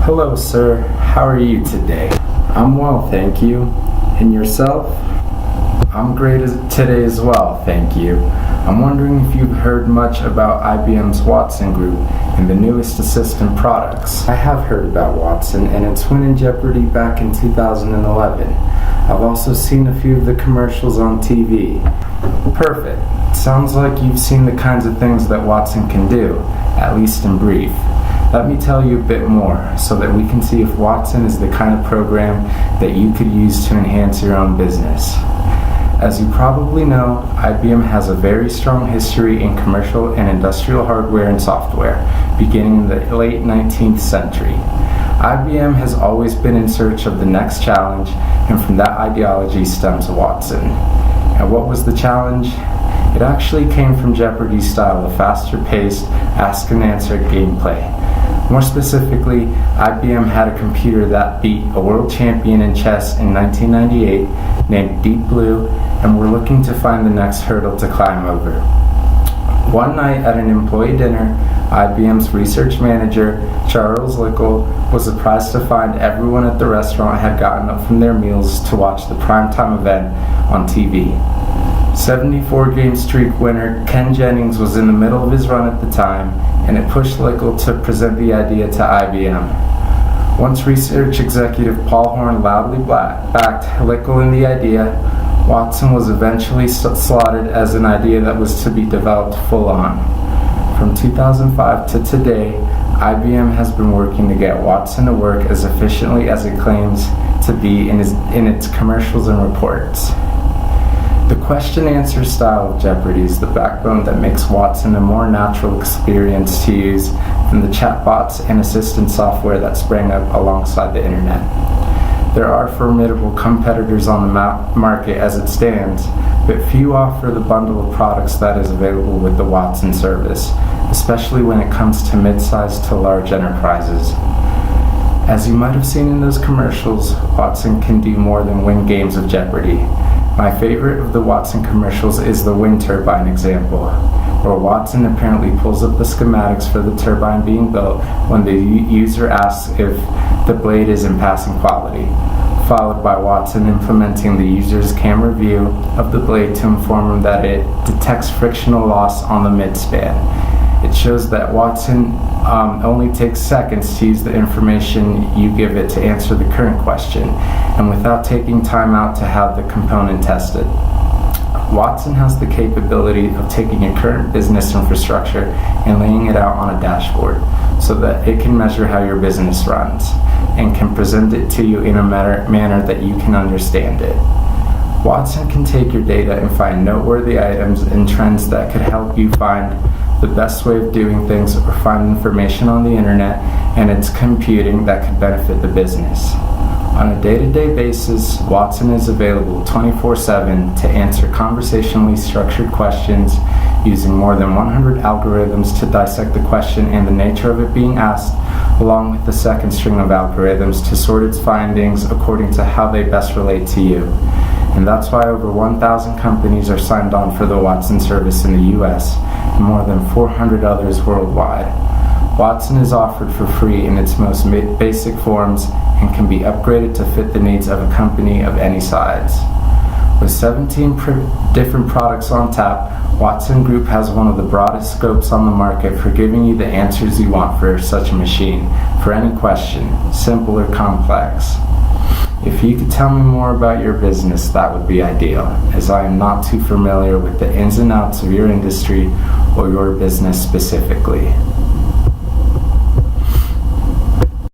Hello, sir. How are you today? I'm well, thank you. And yourself? I'm great today as well, thank you. I'm wondering if you've heard much about IBM's Watson Group and the newest assistant products. I have heard about Watson and its win in Jeopardy back in 2011. I've also seen a few of the commercials on TV. Perfect. Sounds like you've seen the kinds of things that Watson can do, at least in brief. Let me tell you a bit more so that we can see if Watson is the kind of program that you could use to enhance your own business. As you probably know, IBM has a very strong history in commercial and industrial hardware and software, beginning in the late 19th century. IBM has always been in search of the next challenge, and from that ideology stems Watson. And what was the challenge? It actually came from Jeopardy's style of faster-paced, ask-and-answer gameplay. More specifically, IBM had a computer that beat a world champion in chess in 1998 named Deep Blue, and were looking to find the next hurdle to climb over. One night at an employee dinner, IBM's research manager, Charles Lickle, was surprised to find everyone at the restaurant had gotten up from their meals to watch the primetime event on TV. 74-game streak winner Ken Jennings was in the middle of his run at the time, and it pushed Lickle to present the idea to IBM. Once research executive Paul Horn loudly backed Lickle in the idea, Watson was eventually slotted as an idea that was to be developed full-on. From 2005 to today, IBM has been working to get Watson to work as efficiently as it claims to be in its commercials and reports. The question-answer style of Jeopardy is the backbone that makes Watson a more natural experience to use than the chatbots and assistant software that sprang up alongside the internet. There are formidable competitors on the market as it stands, but few offer the bundle of products that is available with the Watson service, especially when it comes to mid-sized to large enterprises. As you might have seen in those commercials, Watson can do more than win games of Jeopardy! My favorite of the Watson commercials is the wind turbine example, where Watson apparently pulls up the schematics for the turbine being built when the user asks if the blade is in passing quality, followed by Watson implementing the user's camera view of the blade to inform him that it detects frictional loss on the midspan. It shows that Watson only takes seconds to use the information you give it to answer the current question, and without taking time out to have the component tested. Watson has the capability of taking your current business infrastructure and laying it out on a dashboard so that it can measure how your business runs and can present it to you in a manner that you can understand it. Watson can take your data and find noteworthy items and trends that could help you find the best way of doing things or find information on the internet and its computing that could benefit the business. On a day-to-day basis, Watson is available 24/7 to answer conversationally structured questions using more than 100 algorithms to dissect the question and the nature of it being asked, along with the second string of algorithms to sort its findings according to how they best relate to you. And that's why over 1,000 companies are signed on for the Watson service in the US and more than 400 others worldwide. Watson is offered for free in its most basic forms and can be upgraded to fit the needs of a company of any size. With 17 different products on tap, Watson Group has one of the broadest scopes on the market for giving you the answers you want for such a machine, for any question, simple or complex. If you could tell me more about your business, that would be ideal, as I am not too familiar with the ins and outs of your industry or your business specifically.